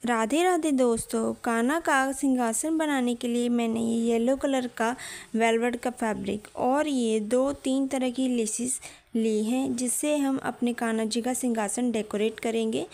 राधे राधे दोस्तों, कान्हा का सिंहासन बनाने के लिए मैंने ये येलो कलर का वेलवेट का फैब्रिक और ये 2-3 तरह की लेसेस ली हैं, जिससे हम अपने कान्हा जी का सिंहासन डेकोरेट करेंगे।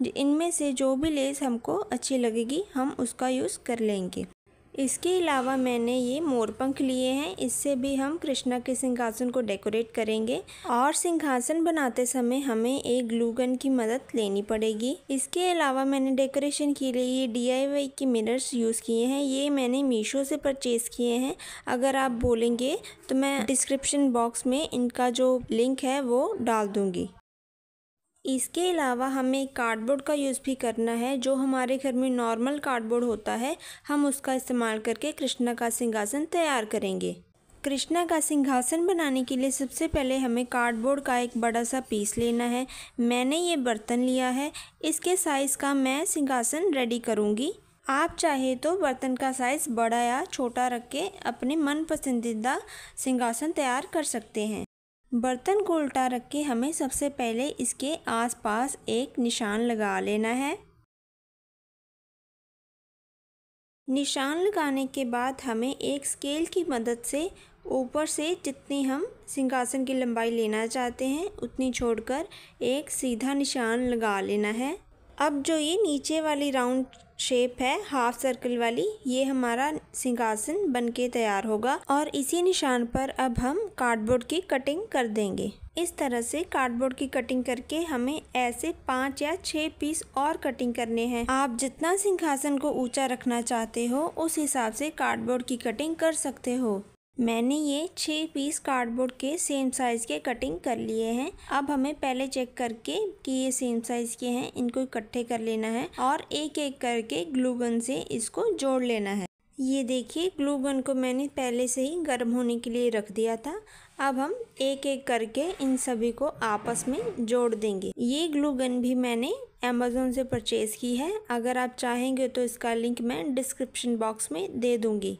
इनमें से जो भी लेस हमको अच्छी लगेगी हम उसका यूज़ कर लेंगे। इसके अलावा मैंने ये मोरपंख लिए हैं, इससे भी हम कृष्णा के सिंहासन को डेकोरेट करेंगे। और सिंहासन बनाते समय हमें एक ग्लू गन की मदद लेनी पड़ेगी। इसके अलावा मैंने डेकोरेशन के लिए ये DIY के मिरर्स यूज़ किए हैं। ये मैंने मीशो से परचेज़ किए हैं। अगर आप बोलेंगे तो मैं डिस्क्रिप्शन बॉक्स में इनका जो लिंक है वो डाल दूँगी। इसके अलावा हमें कार्डबोर्ड का यूज़ भी करना है। जो हमारे घर में नॉर्मल कार्डबोर्ड होता है, हम उसका इस्तेमाल करके कृष्णा का सिंहासन तैयार करेंगे। कृष्णा का सिंहासन बनाने के लिए सबसे पहले हमें कार्डबोर्ड का एक बड़ा सा पीस लेना है। मैंने ये बर्तन लिया है, इसके साइज़ का मैं सिंहासन रेडी करूँगी। आप चाहे तो बर्तन का साइज़ बड़ा या छोटा रख के अपने मन पसंदीदा सिंहासन तैयार कर सकते हैं। बर्तन को उल्टा रख के हमें सबसे पहले इसके आसपास एक निशान लगा लेना है। निशान लगाने के बाद हमें एक स्केल की मदद से ऊपर से जितनी हम सिंहासन की लंबाई लेना चाहते हैं उतनी छोड़कर एक सीधा निशान लगा लेना है। अब जो ये नीचे वाली राउंड शेप है हाफ सर्कल वाली, ये हमारा सिंहासन बनके तैयार होगा और इसी निशान पर अब हम कार्डबोर्ड की कटिंग कर देंगे। इस तरह से कार्डबोर्ड की कटिंग करके हमें ऐसे 5 या 6 पीस और कटिंग करने हैं। आप जितना सिंहासन को ऊंचा रखना चाहते हो उस हिसाब से कार्डबोर्ड की कटिंग कर सकते हो। मैंने ये 6 पीस कार्डबोर्ड के सेम साइज़ के कटिंग कर लिए हैं। अब हमें पहले चेक करके कि ये सेम साइज़ के हैं, इनको इकट्ठे कर लेना है और एक एक करके ग्लू गन से इसको जोड़ लेना है। ये देखिए, ग्लू गन को मैंने पहले से ही गर्म होने के लिए रख दिया था। अब हम एक एक करके इन सभी को आपस में जोड़ देंगे। ये ग्लू गन भी मैंने अमेज़न से परचेज़ की है। अगर आप चाहेंगे तो इसका लिंक मैं डिस्क्रिप्शन बॉक्स में दे दूँगी।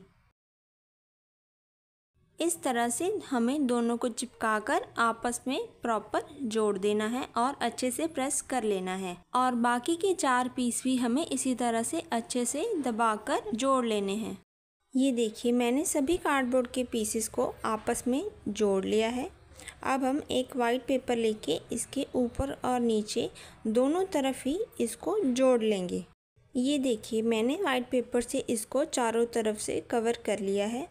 इस तरह से हमें दोनों को चिपकाकर आपस में प्रॉपर जोड़ देना है और अच्छे से प्रेस कर लेना है। और बाकी के 4 पीस भी हमें इसी तरह से अच्छे से दबाकर जोड़ लेने हैं। ये देखिए, मैंने सभी कार्डबोर्ड के पीसेस को आपस में जोड़ लिया है। अब हम एक वाइट पेपर लेके इसके ऊपर और नीचे दोनों तरफ ही इसको जोड़ लेंगे। ये देखिए, मैंने वाइट पेपर से इसको चारों तरफ से कवर कर लिया है।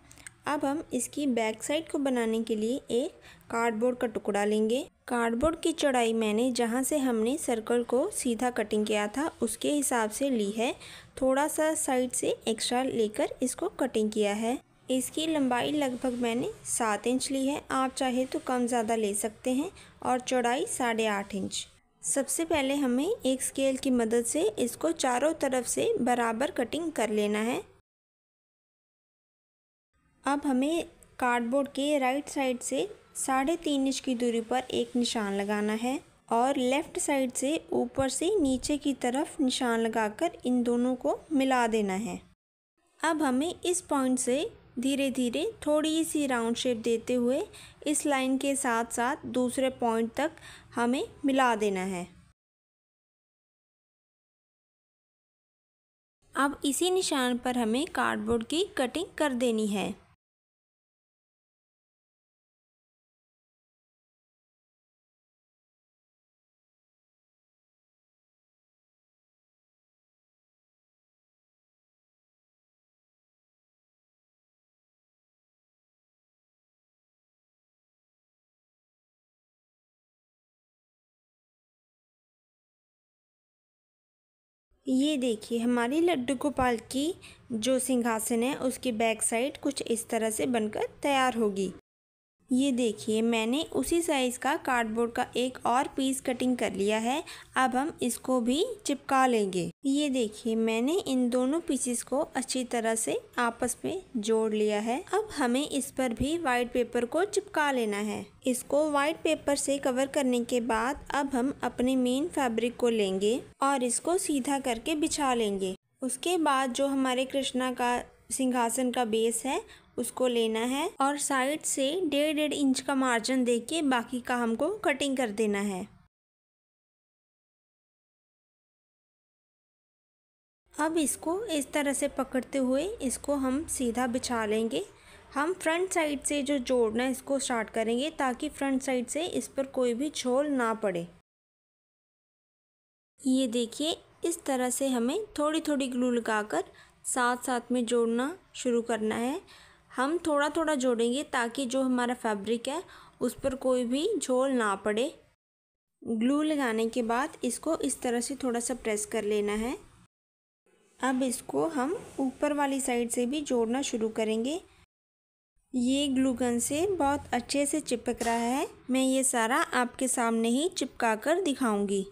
अब हम इसकी बैक साइड को बनाने के लिए एक कार्डबोर्ड का टुकड़ा लेंगे। कार्डबोर्ड की चौड़ाई मैंने जहाँ से हमने सर्कल को सीधा कटिंग किया था उसके हिसाब से ली है। थोड़ा सा साइड से एक्स्ट्रा लेकर इसको कटिंग किया है। इसकी लंबाई लगभग मैंने 7 इंच ली है। आप चाहे तो कम ज़्यादा ले सकते हैं। और चौड़ाई 8.5 इंच। सबसे पहले हमें एक स्केल की मदद से इसको चारों तरफ से बराबर कटिंग कर लेना है। अब हमें कार्डबोर्ड के राइट साइड से 3.5 इंच की दूरी पर एक निशान लगाना है और लेफ़्ट साइड से ऊपर से नीचे की तरफ निशान लगाकर इन दोनों को मिला देना है। अब हमें इस पॉइंट से धीरे धीरे थोड़ी सी राउंड शेप देते हुए इस लाइन के साथ साथ दूसरे पॉइंट तक हमें मिला देना है। अब इसी निशान पर हमें कार्डबोर्ड की कटिंग कर देनी है। ये देखिए, हमारी लड्डू गोपाल की जो सिंहासन है उसकी बैक साइड कुछ इस तरह से बनकर तैयार होगी। ये देखिए, मैंने उसी साइज़ का कार्डबोर्ड का एक और पीस कटिंग कर लिया है। अब हम इसको भी चिपका लेंगे। ये देखिए, मैंने इन दोनों पीसेस को अच्छी तरह से आपस में जोड़ लिया है। अब हमें इस पर भी वाइट पेपर को चिपका लेना है। इसको वाइट पेपर से कवर करने के बाद अब हम अपने मेन फैब्रिक को लेंगे और इसको सीधा करके बिछा लेंगे। उसके बाद जो हमारे कृष्णा का सिंहासन का बेस है उसको लेना है और साइड से 1.5 इंच का मार्जिन देके बाकी का हमको कटिंग कर देना है। अब इसको इस तरह से पकड़ते हुए इसको हम सीधा बिछा लेंगे। हम फ्रंट साइड से जो जोड़ना है इसको स्टार्ट करेंगे ताकि फ्रंट साइड से इस पर कोई भी झोल ना पड़े। ये देखिए, इस तरह से हमें थोड़ी थोड़ी ग्लू लगाकर साथ साथ में जोड़ना शुरू करना है। हम थोड़ा थोड़ा जोड़ेंगे ताकि जो हमारा फैब्रिक है उस पर कोई भी झोल ना पड़े। ग्लू लगाने के बाद इसको इस तरह से थोड़ा सा प्रेस कर लेना है। अब इसको हम ऊपर वाली साइड से भी जोड़ना शुरू करेंगे। ये ग्लू गन से बहुत अच्छे से चिपक रहा है। मैं ये सारा आपके सामने ही चिपका कर दिखाऊंगी।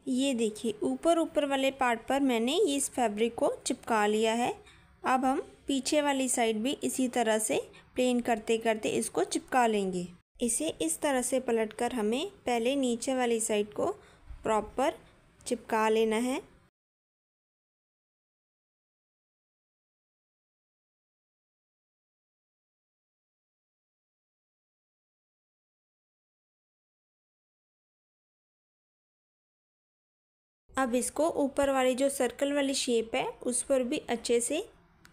ये देखिए, ऊपर वाले पार्ट पर मैंने इस फैब्रिक को चिपका लिया है। अब हम पीछे वाली साइड भी इसी तरह से प्लेन करते करते इसको चिपका लेंगे। इसे इस तरह से पलटकर हमें पहले नीचे वाली साइड को प्रॉपर चिपका लेना है। अब इसको ऊपर वाली जो सर्कल वाली शेप है उस पर भी अच्छे से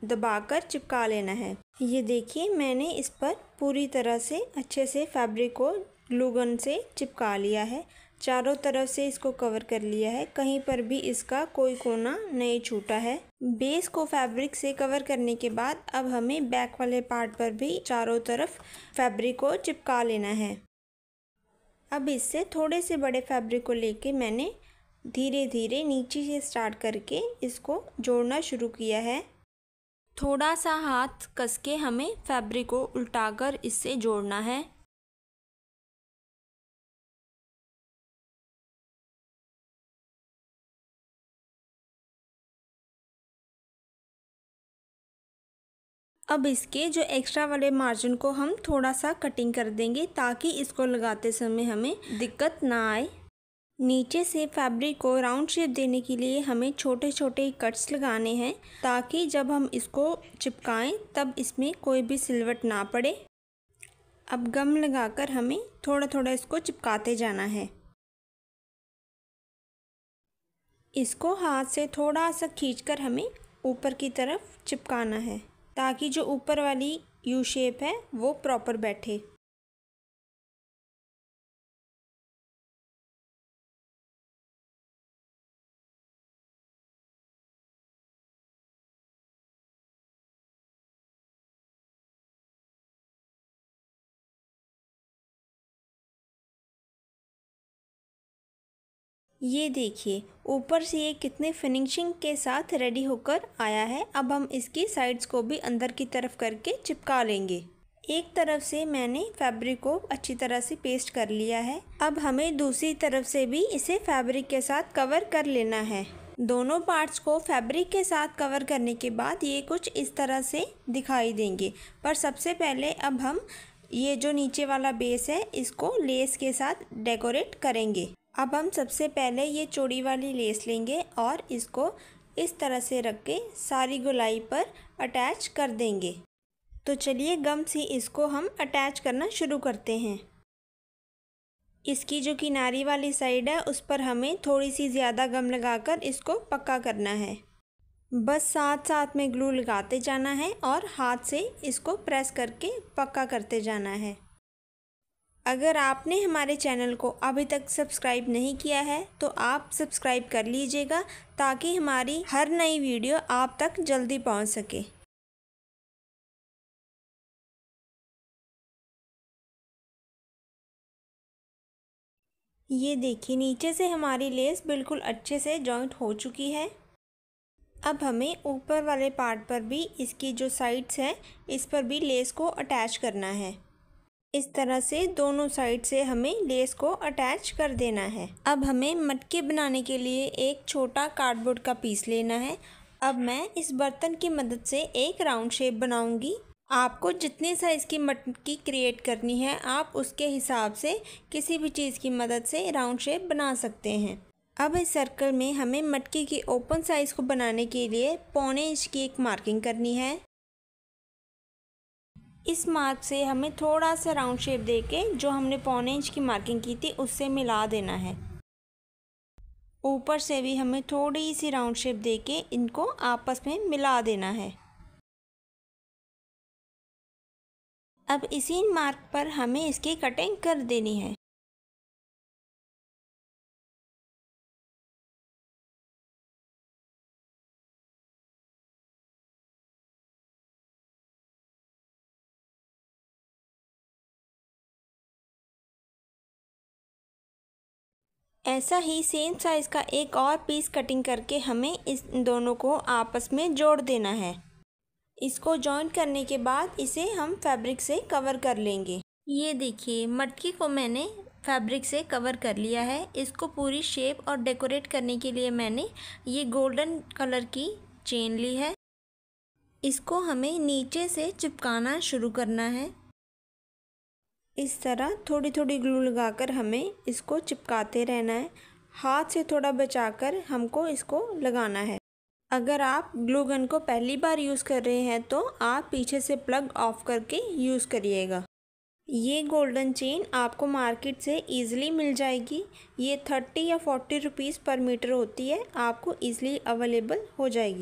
दबाकर चिपका लेना है। ये देखिए, मैंने इस पर पूरी तरह से अच्छे से फैब्रिक को ग्लू गन से चिपका लिया है। चारों तरफ से इसको कवर कर लिया है, कहीं पर भी इसका कोई कोना नहीं छूटा है। बेस को फैब्रिक से कवर करने के बाद अब हमें बैक वाले पार्ट पर भी चारों तरफ फैब्रिक को चिपका लेना है। अब इससे थोड़े से बड़े फैब्रिक को लेके मैंने धीरे धीरे नीचे से स्टार्ट करके इसको जोड़ना शुरू किया है। थोड़ा सा हाथ कस के हमें फैब्रिक को उल्टाकर इससे जोड़ना है। अब इसके जो एक्स्ट्रा वाले मार्जिन को हम थोड़ा सा कटिंग कर देंगे ताकि इसको लगाते समय हमें दिक्कत ना आए। नीचे से फैब्रिक को राउंड शेप देने के लिए हमें छोटे छोटे कट्स लगाने हैं ताकि जब हम इसको चिपकाएं तब इसमें कोई भी सिलवट ना पड़े। अब गम लगाकर हमें थोड़ा थोड़ा इसको चिपकाते जाना है। इसको हाथ से थोड़ा सा खींचकर हमें ऊपर की तरफ चिपकाना है ताकि जो ऊपर वाली यू शेप है वो प्रॉपर बैठे। ये देखिए, ऊपर से ये कितने फिनिशिंग के साथ रेडी होकर आया है। अब हम इसकी साइड्स को भी अंदर की तरफ करके चिपका लेंगे। एक तरफ से मैंने फैब्रिक को अच्छी तरह से पेस्ट कर लिया है। अब हमें दूसरी तरफ से भी इसे फैब्रिक के साथ कवर कर लेना है। दोनों पार्ट्स को फैब्रिक के साथ कवर करने के बाद ये कुछ इस तरह से दिखाई देंगे। पर सबसे पहले अब हम ये जो नीचे वाला बेस है इसको लेस के साथ डेकोरेट करेंगे। अब हम सबसे पहले ये चौड़ी वाली लेस लेंगे और इसको इस तरह से रख के सारी गोलाई पर अटैच कर देंगे। तो चलिए गम से इसको हम अटैच करना शुरू करते हैं। इसकी जो किनारी वाली साइड है उस पर हमें थोड़ी सी ज़्यादा गम लगाकर इसको पक्का करना है। बस साथ साथ में ग्लू लगाते जाना है और हाथ से इसको प्रेस करके पक्का करते जाना है। अगर आपने हमारे चैनल को अभी तक सब्सक्राइब नहीं किया है तो आप सब्सक्राइब कर लीजिएगा ताकि हमारी हर नई वीडियो आप तक जल्दी पहुंच सके। ये देखिए, नीचे से हमारी लेस बिल्कुल अच्छे से जॉइंट हो चुकी है। अब हमें ऊपर वाले पार्ट पर भी इसकी जो साइड्स हैं इस पर भी लेस को अटैच करना है। इस तरह से दोनों साइड से हमें लेस को अटैच कर देना है। अब हमें मटके बनाने के लिए एक छोटा कार्डबोर्ड का पीस लेना है। अब मैं इस बर्तन की मदद से एक राउंड शेप बनाऊंगी। आपको जितनी साइज़ की मटकी क्रिएट करनी है आप उसके हिसाब से किसी भी चीज़ की मदद से राउंड शेप बना सकते हैं। अब इस सर्कल में हमें मटकी की ओपन साइज़ को बनाने के लिए 1.25 इंच की एक मार्किंग करनी है। इस मार्क से हमें थोड़ा सा राउंड शेप देके जो हमने पौने इंच की मार्किंग की थी उससे मिला देना है। ऊपर से भी हमें थोड़ी सी राउंड शेप देके इनको आपस में मिला देना है। अब इसी मार्क पर हमें इसकी कटिंग कर देनी है। ऐसा ही सेम साइज़ का एक और पीस कटिंग करके हमें इस दोनों को आपस में जोड़ देना है। इसको जॉइंट करने के बाद इसे हम फैब्रिक से कवर कर लेंगे। ये देखिए, मटकी को मैंने फैब्रिक से कवर कर लिया है। इसको पूरी शेप और डेकोरेट करने के लिए मैंने ये गोल्डन कलर की चेन ली है। इसको हमें नीचे से चिपकाना शुरू करना है। इस तरह थोड़ी थोड़ी ग्लू लगाकर हमें इसको चिपकाते रहना है। हाथ से थोड़ा बचाकर हमको इसको लगाना है। अगर आप ग्लू गन को पहली बार यूज़ कर रहे हैं तो आप पीछे से प्लग ऑफ करके यूज़ करिएगा। ये गोल्डन चेन आपको मार्केट से ईज़िली मिल जाएगी। ये 30 या 40 रुपीज़ पर मीटर होती है, आपको ईज़िली अवेलेबल हो जाएगी।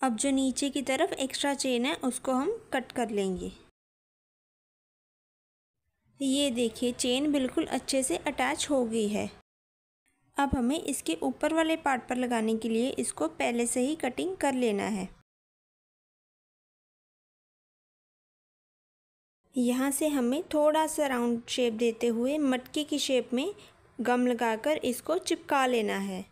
अब जो नीचे की तरफ एक्स्ट्रा चेन है उसको हम कट कर लेंगे। ये देखिए, चेन बिल्कुल अच्छे से अटैच हो गई है। अब हमें इसके ऊपर वाले पार्ट पर लगाने के लिए इसको पहले से ही कटिंग कर लेना है। यहाँ से हमें थोड़ा सा राउंड शेप देते हुए मटकी की शेप में गम लगाकर इसको चिपका लेना है।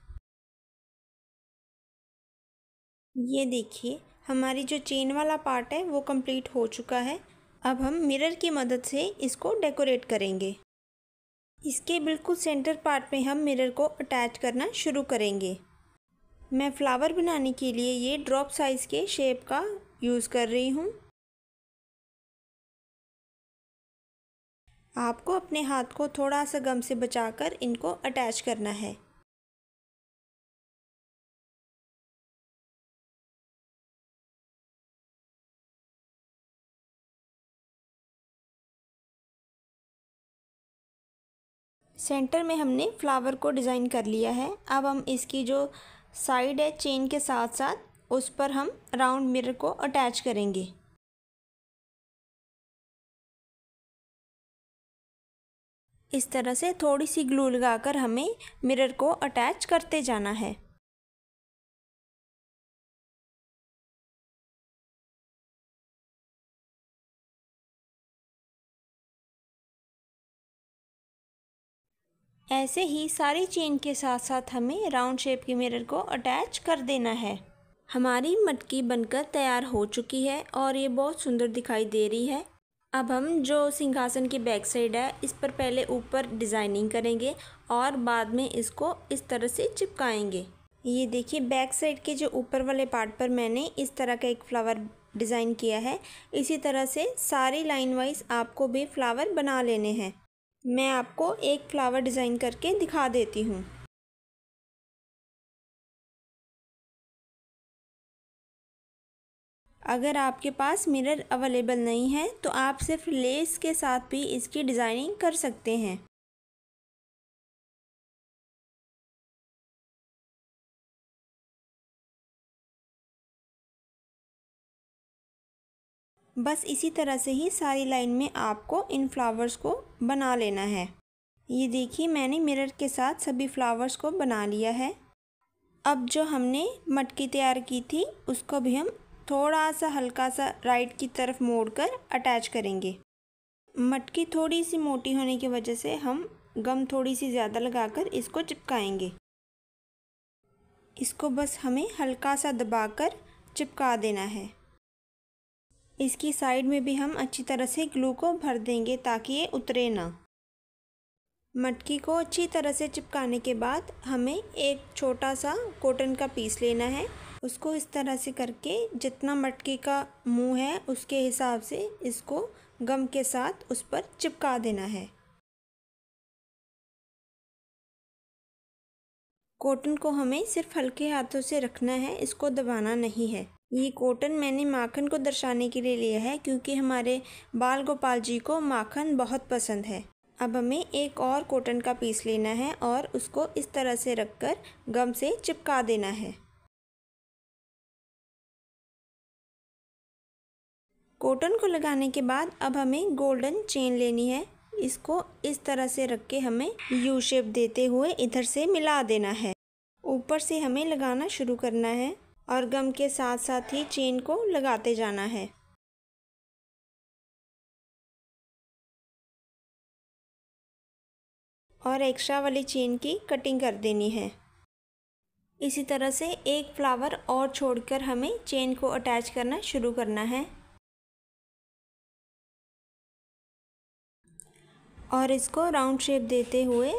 ये देखिए, हमारी जो चेन वाला पार्ट है वो कंप्लीट हो चुका है। अब हम मिरर की मदद से इसको डेकोरेट करेंगे। इसके बिल्कुल सेंटर पार्ट में हम मिरर को अटैच करना शुरू करेंगे। मैं फ्लावर बनाने के लिए ये ड्रॉप साइज़ के शेप का यूज़ कर रही हूँ। आपको अपने हाथ को थोड़ा सा गम से बचाकर इनको अटैच करना है। सेंटर में हमने फ्लावर को डिज़ाइन कर लिया है। अब हम इसकी जो साइड है चेन के साथ साथ उस पर हम राउंड मिरर को अटैच करेंगे। इस तरह से थोड़ी सी ग्लू लगाकर हमें मिरर को अटैच करते जाना है। ऐसे ही सारी चेन के साथ साथ हमें राउंड शेप के मिरर को अटैच कर देना है। हमारी मटकी बनकर तैयार हो चुकी है और ये बहुत सुंदर दिखाई दे रही है। अब हम जो सिंहासन की बैक साइड है इस पर पहले ऊपर डिज़ाइनिंग करेंगे और बाद में इसको इस तरह से चिपकाएंगे। ये देखिए, बैक साइड के जो ऊपर वाले पार्ट पर मैंने इस तरह का एक फ्लावर डिज़ाइन किया है। इसी तरह से सारी लाइन वाइज आपको भी फ्लावर बना लेने हैं। मैं आपको एक फ्लावर डिज़ाइन करके दिखा देती हूँ। अगर आपके पास मिरर अवेलेबल नहीं है तो आप सिर्फ लेस के साथ भी इसकी डिज़ाइनिंग कर सकते हैं। बस इसी तरह से ही सारी लाइन में आपको इन फ्लावर्स को बना लेना है। ये देखिए, मैंने मिरर के साथ सभी फ्लावर्स को बना लिया है। अब जो हमने मटकी तैयार की थी उसको भी हम थोड़ा सा हल्का सा राइट की तरफ मोड़कर अटैच करेंगे। मटकी थोड़ी सी मोटी होने की वजह से हम गम थोड़ी सी ज़्यादा लगाकर इसको चिपकाएंगे। इसको बस हमें हल्का सा दबाकर चिपका देना है। इसकी साइड में भी हम अच्छी तरह से ग्लू को भर देंगे ताकि ये उतरे ना। मटकी को अच्छी तरह से चिपकाने के बाद हमें एक छोटा सा कॉटन का पीस लेना है। उसको इस तरह से करके जितना मटकी का मुंह है उसके हिसाब से इसको गम के साथ उस पर चिपका देना है। कॉटन को हमें सिर्फ हल्के हाथों से रखना है, इसको दबाना नहीं है। ये कॉटन मैंने माखन को दर्शाने के लिए लिया है क्योंकि हमारे बाल गोपाल जी को माखन बहुत पसंद है। अब हमें एक और कॉटन का पीस लेना है और उसको इस तरह से रखकर गम से चिपका देना है। कॉटन को लगाने के बाद अब हमें गोल्डन चेन लेनी है। इसको इस तरह से रख के हमें यू शेप देते हुए इधर से मिला देना है। ऊपर से हमें लगाना शुरू करना है और गम के साथ साथ ही चेन को लगाते जाना है। और एक्स्ट्रा वाली चेन की कटिंग कर देनी है। इसी तरह से एक फ्लावर और छोड़कर हमें चेन को अटैच करना शुरू करना है और इसको राउंड शेप देते हुए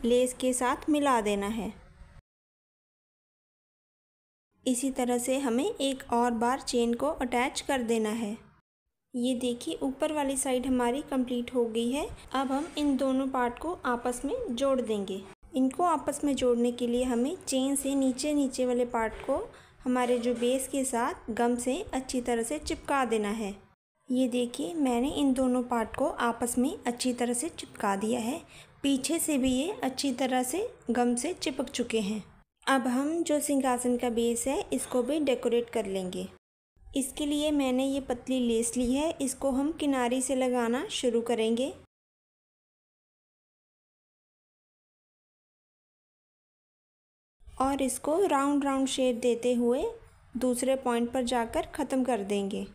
लेस के साथ मिला देना है। इसी तरह से हमें एक और बार चेन को अटैच कर देना है। ये देखिए ऊपर वाली साइड हमारी कंप्लीट हो गई है। अब हम इन दोनों पार्ट को आपस में जोड़ देंगे। इनको आपस में जोड़ने के लिए हमें चेन से नीचे वाले पार्ट को हमारे जो बेस के साथ गम से अच्छी तरह से चिपका देना है। ये देखिए मैंने इन दोनों पार्ट को आपस में अच्छी तरह से चिपका दिया है। पीछे से भी ये अच्छी तरह से गम से चिपक चुके हैं। अब हम जो सिंहासन का बेस है इसको भी डेकोरेट कर लेंगे। इसके लिए मैंने ये पतली लेस ली है, इसको हम किनारे से लगाना शुरू करेंगे। और इसको राउंड शेप देते हुए दूसरे पॉइंट पर जाकर ख़त्म कर देंगे।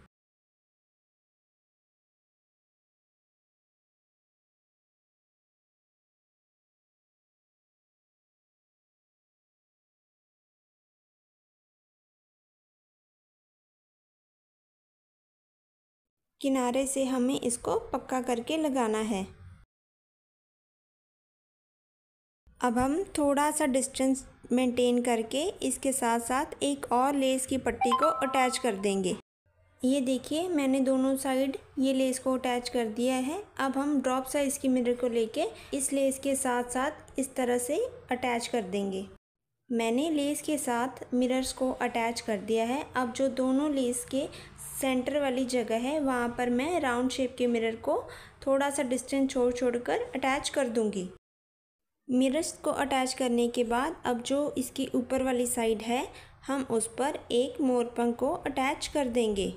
किनारे से हमें इसको पक्का करके लगाना है। अब हम थोड़ा सा डिस्टेंस मेंटेन करके इसके साथ साथ एक और लेस की पट्टी को अटैच कर देंगे। ये देखिए मैंने दोनों साइड ये लेस को अटैच कर दिया है। अब हम ड्रॉप साइज़ की मिरर को लेके इस लेस के साथ साथ इस तरह से अटैच कर देंगे। मैंने लेस के साथ मिरर्स को अटैच कर दिया है। अब जो दोनों लेस के सेंटर वाली जगह है वहाँ पर मैं राउंड शेप के मिरर को थोड़ा सा डिस्टेंस छोड़कर अटैच कर दूँगी। मिरर्स को अटैच करने के बाद अब जो इसकी ऊपर वाली साइड है हम उस पर एक मोरपंख को अटैच कर देंगे।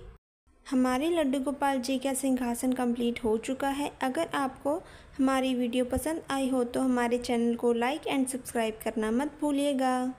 हमारे लड्डू गोपाल जी का सिंहासन कंप्लीट हो चुका है। अगर आपको हमारी वीडियो पसंद आई हो तो हमारे चैनल को लाइक एंड सब्सक्राइब करना मत भूलिएगा।